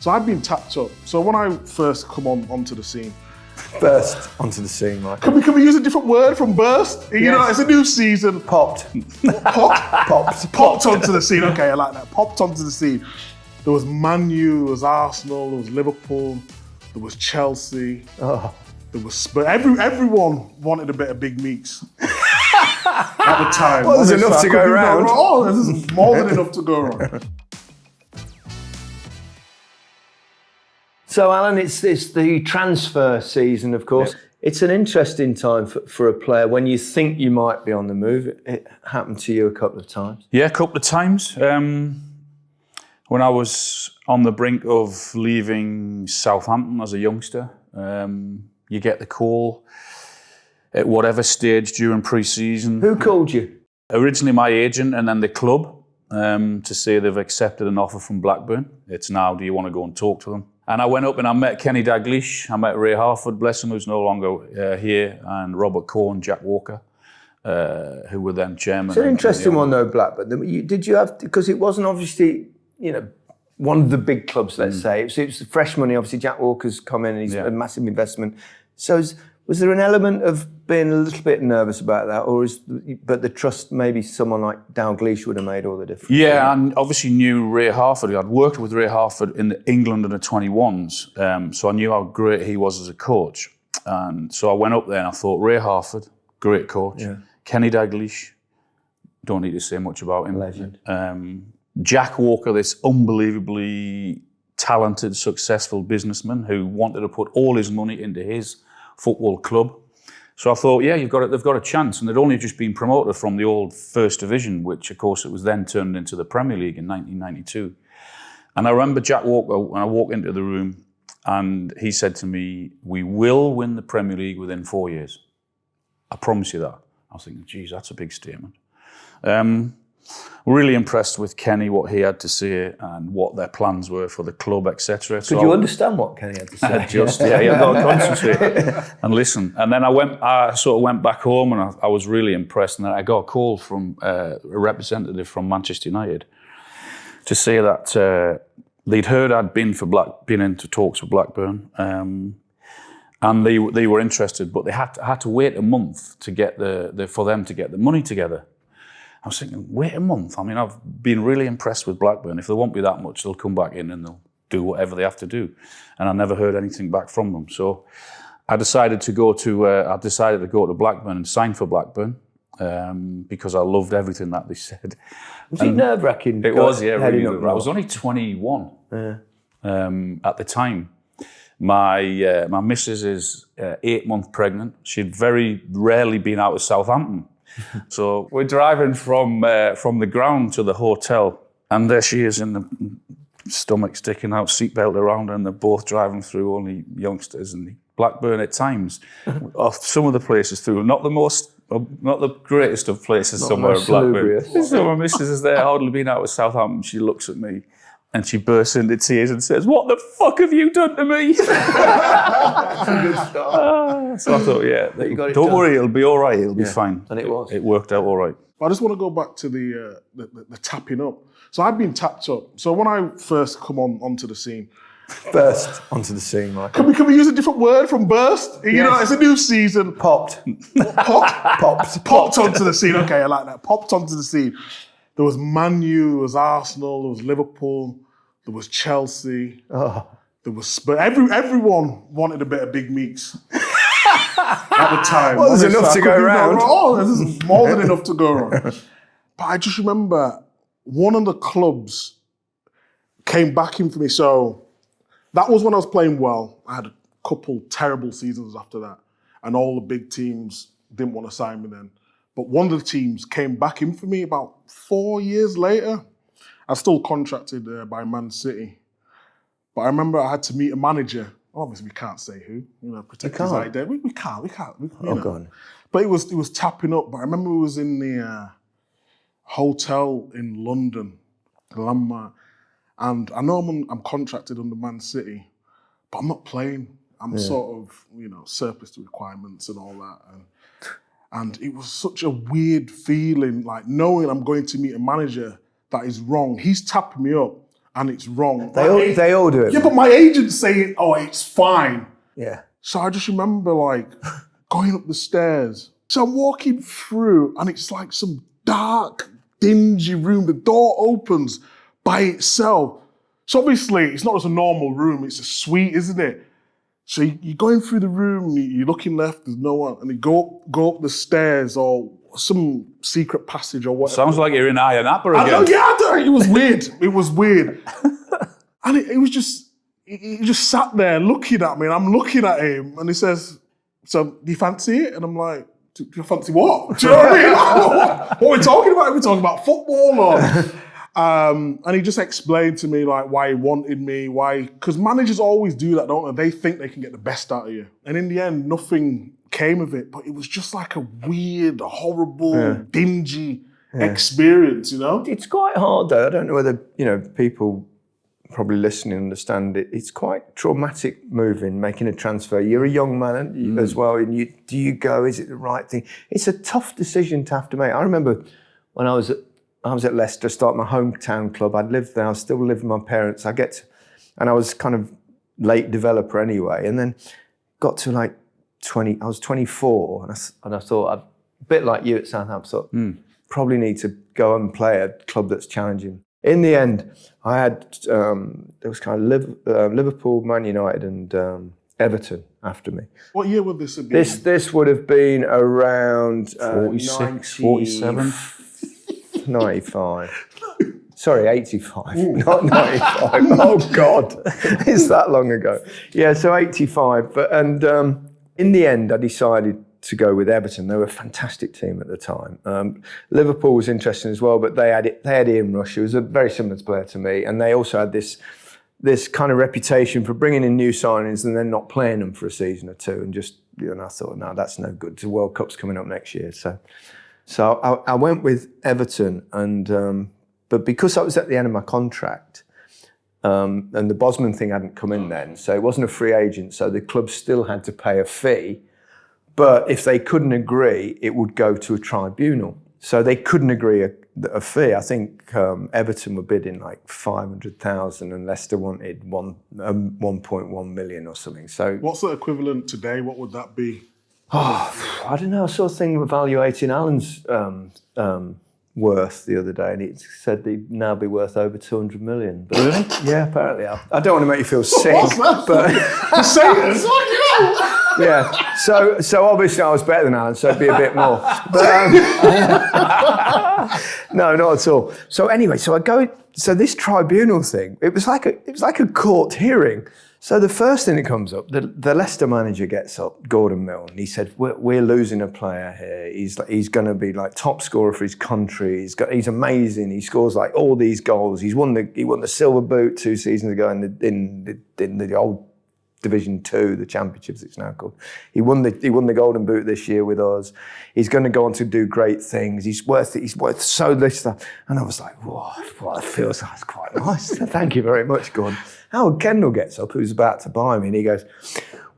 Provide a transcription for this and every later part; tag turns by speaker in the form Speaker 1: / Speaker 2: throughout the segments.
Speaker 1: So I've been tapped up. So when I first come onto the scene,
Speaker 2: Burst onto the scene, Michael.
Speaker 1: Can we use a different word from burst? You know, it's a new season.
Speaker 2: Popped.
Speaker 1: Popped onto the scene. Okay, I like that. Popped onto the scene. There was Man U, there was Arsenal, there was Liverpool, there was Chelsea, there was Spurs. Everyone wanted a bit of Big Meats at the time.
Speaker 2: Well, there's enough to go around.
Speaker 1: Oh, there's more than enough to go around.
Speaker 2: So, Alan, it's the transfer season, of course. Yep. It's an interesting time for a player when you think you might be on the move. It happened to you a couple of times.
Speaker 3: Yeah, a couple of times. When I was on the brink of leaving Southampton as a youngster, you get the call at whatever stage during pre-season.
Speaker 2: Who called you?
Speaker 3: Originally my agent and then the club to say they've accepted an offer from Blackburn. It's now, do you want to go and talk to them? And I went up and I met Kenny Dalglish, I met Ray Harford, bless him, who's no longer here, and Robert Cohen, Jack Walker, who were then chairman.
Speaker 2: It's an interesting one though, Blackburn. Did you have, because it wasn't obviously, one of the big clubs, let's say. It was fresh money, obviously Jack Walker's come in and he's a massive investment. So was there an element of being a little bit nervous about that, but the trust maybe someone like Dalglish would have made all the difference?
Speaker 3: Yeah, and obviously knew Ray Harford. I'd worked with Ray Harford in the England under 21s, so I knew how great he was as a coach. And so I went up there and I thought, Ray Harford, great coach. Yeah. Kenny Dalglish, don't need to say much about him.
Speaker 2: Legend.
Speaker 3: Jack Walker, this unbelievably talented, successful businessman who wanted to put all his money into his football club. So I thought, yeah, they've got a chance. And they'd only just been promoted from the old First Division, which of course it was then turned into the Premier League in 1992. And I remember Jack Walker, when I walked into the room, and he said to me, we will win the Premier League within 4 years. I promise you that. I was thinking, geez, that's a big statement. Really impressed with Kenny, what he had to say and what their plans were for the club, etc.
Speaker 2: Could you understand what Kenny had to say?
Speaker 3: I've got to concentrate and listen. And then I sort of went back home and I was really impressed. And then I got a call from a representative from Manchester United to say that they'd heard I'd been into talks with Blackburn, and they were interested, but they had to wait a month to get for them to get the money together. I was thinking, wait a month. I mean, I've been really impressed with Blackburn. If there won't be that much, they'll come back in and they'll do whatever they have to do. And I never heard anything back from them. So I decided to go to Blackburn and sign for Blackburn because I loved everything that they said.
Speaker 2: Was it nerve-wracking?
Speaker 3: It was, yeah. Really nerve-wracking. I was only 21 at the time. My missus is 8 months pregnant. She'd very rarely been out of Southampton. So we're driving from the ground to the hotel, and there she is in the stomach sticking out, seatbelt around her, and they're both driving through, only youngsters. And Blackburn at times, off some of the places through, not the greatest of places somewhere in Blackburn. So my missus is there, hardly been out of Southampton. She looks at me and she bursts into tears and says, "What the fuck have you done to me?"
Speaker 2: That's a good start.
Speaker 3: So I thought, don't worry, it'll be all right, it'll be fine.
Speaker 2: And it was.
Speaker 3: It worked out all right.
Speaker 1: I just want to go back to the tapping up. So I've been tapped up. So when I first come onto the scene,
Speaker 2: burst onto the scene, Michael.
Speaker 1: Can we use a different word from burst? You know, it's a new season.
Speaker 2: Popped
Speaker 1: onto the scene. Okay, I like that. Popped onto the scene. There was Man U, there was Arsenal, there was Liverpool, there was Chelsea, there was Spurs. Everyone wanted a bit of Big Meats at the time.
Speaker 2: Well, there's enough to go around.
Speaker 1: There's more than enough to go around. But I just remember one of the clubs came back in for me. So that was when I was playing well. I had a couple terrible seasons after that. And all the big teams didn't want to sign me then. But one of the teams came back in for me about 4 years later. I was still contracted by Man City. But I remember I had to meet a manager. Obviously, we can't say who. Protect his identity. We can't.
Speaker 2: Go on.
Speaker 1: But it was tapping up. But I remember it was in the hotel in London, the Landmark. And I know I'm contracted under Man City, but I'm not playing. I'm sort of, surplus to requirements and all that. And it was such a weird feeling, like knowing I'm going to meet a manager that is wrong. He's tapping me up and it's wrong.
Speaker 2: They all do it.
Speaker 1: Yeah, but my agent's saying, oh, it's fine.
Speaker 2: Yeah.
Speaker 1: So I just remember like going up the stairs. So I'm walking through and it's like some dark, dingy room. The door opens by itself. So obviously it's not just a normal room, it's a suite, isn't it? So you're going through the room, you're looking left, there's no one, and you go up the stairs or some secret passage or whatever.
Speaker 3: Sounds like you're in Ayia Napa again.
Speaker 1: I know, yeah, it was weird. It was weird. And it was just, he just sat there looking at me, and I'm looking at him, and he says, so do you fancy it? And I'm like, do you fancy what? Do you know what I mean? What are we talking about? Are we talking about football or... and he just explained to me like why he wanted me, because managers always do that, don't they? They think they can get the best out of you. And in the end, nothing came of it, but it was just like a weird, horrible, dingy experience, you know?
Speaker 2: It's quite hard though. I don't know whether, people probably listening understand it. It's quite traumatic moving, making a transfer. You're a young man as well, and do you go, is it the right thing? It's a tough decision to have to make. I remember when I was at Leicester, starting my hometown club. I'd lived there. I still lived with my parents. And I was kind of late developer anyway. And then got to like 20. I was 24, and I thought, a bit like you at Southampton, probably need to go and play a club that's challenging. In the end, I had there was kind of Liverpool, Man United, and Everton after me.
Speaker 1: What year would this have been?
Speaker 2: This would have been around
Speaker 3: 46, 47.
Speaker 2: 95. Sorry, 85, not 95. Oh God, it's that long ago. Yeah, so 85. And in the end, I decided to go with Everton. They were a fantastic team at the time. Liverpool was interesting as well, but they had Ian Rush, who was a very similar player to me, and they also had this kind of reputation for bringing in new signings and then not playing them for a season or two, and just I thought, no, that's no good. The World Cup's coming up next year, So I went with Everton, and but because I was at the end of my contract, and the Bosman thing hadn't come in then, so it wasn't a free agent, so the club still had to pay a fee. But if they couldn't agree, it would go to a tribunal. So they couldn't agree a fee. I think Everton were bidding like 500,000, and Leicester wanted 1.1 million or something. So
Speaker 1: what's the equivalent today? What would that be?
Speaker 2: Oh, I don't know. I saw a thing evaluating Alan's worth the other day, and it said he'd now be worth over 200 million. But,
Speaker 3: really?
Speaker 2: Yeah, apparently. I don't want to make you feel sick, but yeah. So obviously I was better than Alan, so it'd be a bit more. But no, not at all. So anyway, so this tribunal thing, it was like a court hearing. So the first thing that comes up, the Leicester manager gets up, Gordon Milne, and he said, "We're losing a player here. He's going to be like top scorer for his country. He's amazing. He scores like all these goals. He won the Silver Boot 2 seasons ago in the old Division 2, the Championships it's now called. He won the Golden Boot this year with us. He's going to go on to do great things. He's worth it. He's worth so this stuff." And I was like, "Whoa, it feels that's quite nice. Thank you very much, Gordon." Howard Kendall gets up, who's about to buy me, and he goes,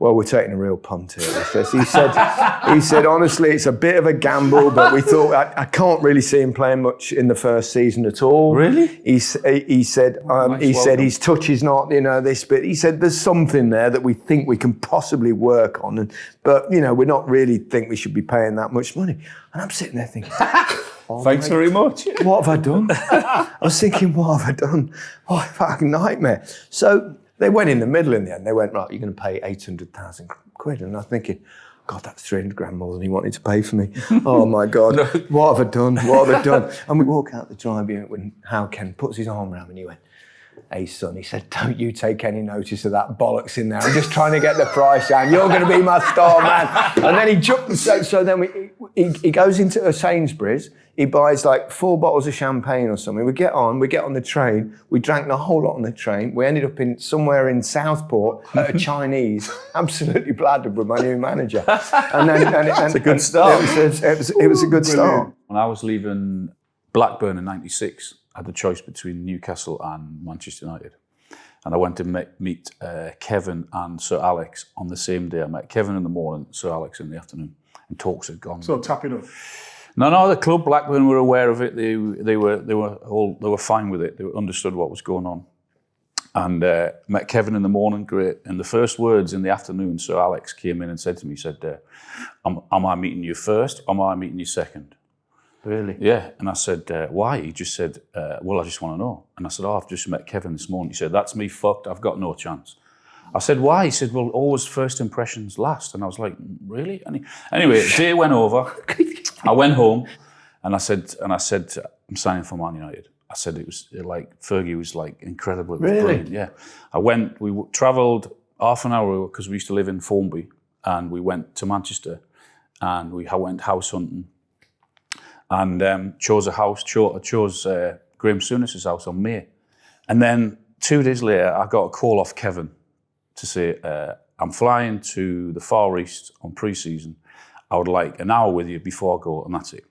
Speaker 2: "Well, we're taking a real punt here." He said, "Honestly, it's a bit of a gamble, but we thought I can't really see him playing much in the first season at all."
Speaker 3: Really?
Speaker 2: He said his touch is not, this bit. He said there's something there that we think we can possibly work on, but we're not really think we should be paying that much money. And I'm sitting there thinking,
Speaker 3: thanks very much.
Speaker 2: What have I done? I was thinking, what have I done? Oh, fucking nightmare. So they went in the middle in the end. They went, "Right, you're going to pay 800,000 quid. And I'm thinking, God, that's 300 grand more than he wanted to pay for me. Oh my God, what have I done? What have I done? And we walk out the tribune when Howard Ken puts his arm around me and he went, "Hey son," he said, "don't you take any notice of that bollocks in there. I'm just trying to get the price down. You're going to be my star man." And then he jumped. So then he goes into a Sainsbury's. He buys like 4 bottles of champagne or something. We get on the train. We drank the whole lot on the train. We ended up somewhere in Southport at a Chinese, absolutely bladdered with my new manager. And it's a good start. It was a good start.
Speaker 3: When I was leaving Blackburn in '96, I had the choice between Newcastle and Manchester United. And I went to meet Kevin and Sir Alex on the same day. I met Kevin in the morning, Sir Alex in the afternoon, and talks had gone.
Speaker 1: So tapping up.
Speaker 3: No, the club Blackburn were aware of it. They were fine with it. They understood what was going on. And met Kevin in the morning, great. And the first words in the afternoon, Sir Alex came in and said to me, he said, am I meeting you first or am I meeting you second?
Speaker 2: Really?
Speaker 3: Yeah. And I said, why? He just said, well, I just want to know. And I said, I've just met Kevin this morning. He said, that's me fucked. I've got no chance. I said, why? He said, well, always first impressions last. And I was like, really? Anyway, day went over. I went home and I said, I'm signing for Man United. I said it was like, Fergie was like incredible. It was
Speaker 2: really?
Speaker 3: Brilliant. Yeah. We travelled half an hour because we used to live in Formby, and we went to Manchester and I went house hunting and chose a house, chose Graham Souness's house on May. And then 2 days later, I got a call off Kevin to say, I'm flying to the Far East on pre-season. I would like an hour with you before I go, and that's it.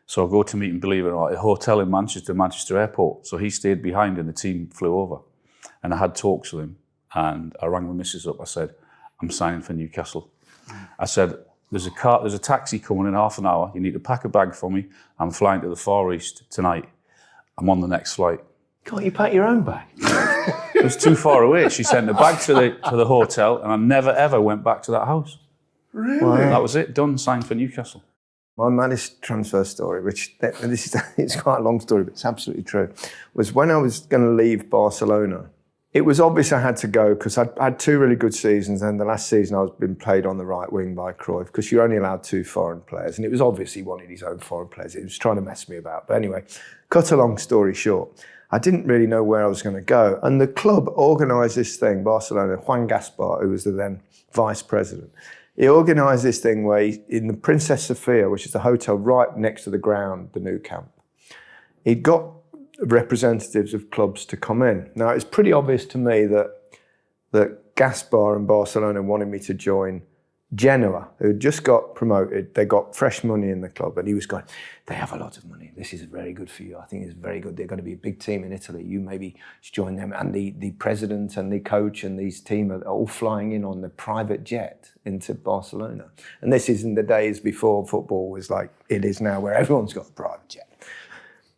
Speaker 3: So I go to meet him, believe it or not, at a hotel in Manchester Airport. So he stayed behind and the team flew over. And I had talks with him, and I rang my missus up. I said, I'm signing for Newcastle. I said, there's a taxi coming in half an hour. You need to pack a bag for me. I'm flying to the Far East tonight. I'm on the next flight.
Speaker 2: Can't you pack your own bag?
Speaker 3: It was too far away. She sent the bag to the hotel, and I never ever went back to that house.
Speaker 1: Really?
Speaker 2: Wow.
Speaker 3: That was it. Done. Signed for Newcastle.
Speaker 2: My maddest transfer story, it's quite a long story, but it's absolutely true, was when I was going to leave Barcelona. It was obvious I had to go because I'd had 2 really good seasons, and the last season I was being played on the right wing by Cruyff because you're only allowed 2 foreign players, and it was obvious he wanted his own foreign players. He was trying to mess me about. But anyway, cut a long story short, I didn't really know where I was going to go, and the club organised this thing, Barcelona, Juan Gaspar, who was the then vice president. He organised this thing where in the Princess Sofia, which is the hotel right next to the ground, the new camp, he'd got representatives of clubs to come in. Now, it's pretty obvious to me that Gaspar and Barcelona wanted me to join Genoa, who had just got promoted. They got fresh money in the club, and he was going, they have a lot of money. This is very good for you. I think it's very good. They're going to be a big team in Italy. You maybe should join them. And the president and the coach and these team are all flying in on the private jet into Barcelona. And this is in the days before football was like it is now, where everyone's got a private jet.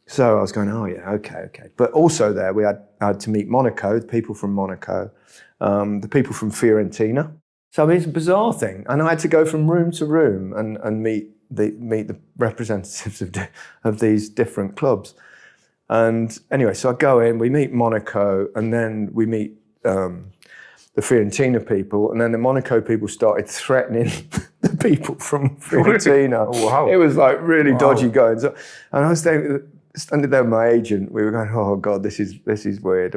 Speaker 2: So I was going, oh yeah, okay. But also there, I had to meet Monaco, the people from Monaco, the people from Fiorentina. So I mean, it's a bizarre thing. And I had to go from room to room and meet the representatives of these different clubs. And anyway, so I go in, we meet Monaco, and then we meet the Fiorentina people, and then the Monaco people started threatening the people from Fiorentina.
Speaker 3: Oh, wow.
Speaker 2: It was like really dodgy going. So, and I was standing there with my agent. We were going, oh God, this is weird.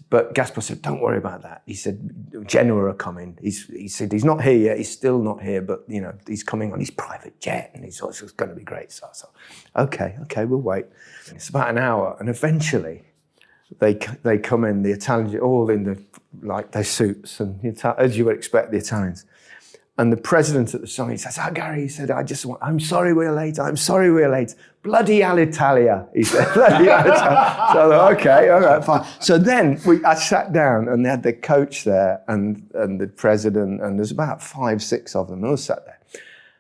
Speaker 2: But Gaspar said, don't worry about that. He said, Genoa are coming. He said, he's not here yet. He's still not here, but you know, he's coming on his private jet, and it's going to be great. So okay, we'll wait. It's about an hour, and eventually they come in, the Italians, all in their suits, and as you would expect, the Italians. And the president at the time, he says, Gary, he said, I'm sorry we're late. Bloody Alitalia, he said. Bloody Alitalia. So I thought, okay, all right, fine. So then I sat down, and they had the coach there and the president, and there's about 5, 6 of them, all sat there.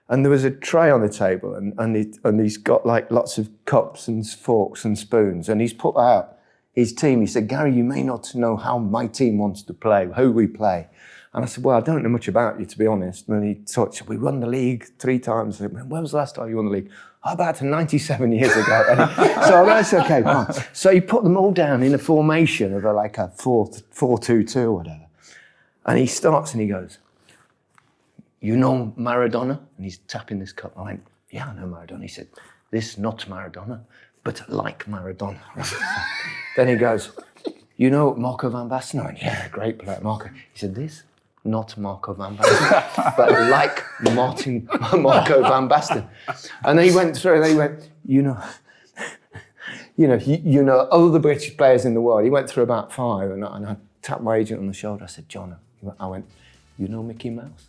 Speaker 2: And there was a tray on the table, and he's got like lots of cups and forks and spoons, and he's put out his team. He said, Gary, you may not know how my team wants to play, who we play. And I said, well, I don't know much about you, to be honest. And he said, we won the league 3 times. I said, when was the last time you won the league? Oh, about 97 years ago. So I said, okay, fine. So he put them all down in a formation of like a 4-2-2 or whatever. And he starts and he goes, you know Maradona? And he's tapping this cup. I went, yeah, I know Maradona. He said, this not Maradona, but like Maradona. Then he goes, you know Marco van Basten? I went, yeah, great player, Marco. He said, this? Not Marco van Basten, but like Marco van Basten. And then he went through, and then he went, you know all the British players in the world. He went through about 5, and I tapped my agent on the shoulder. I said, John, I went, you know Mickey Mouse?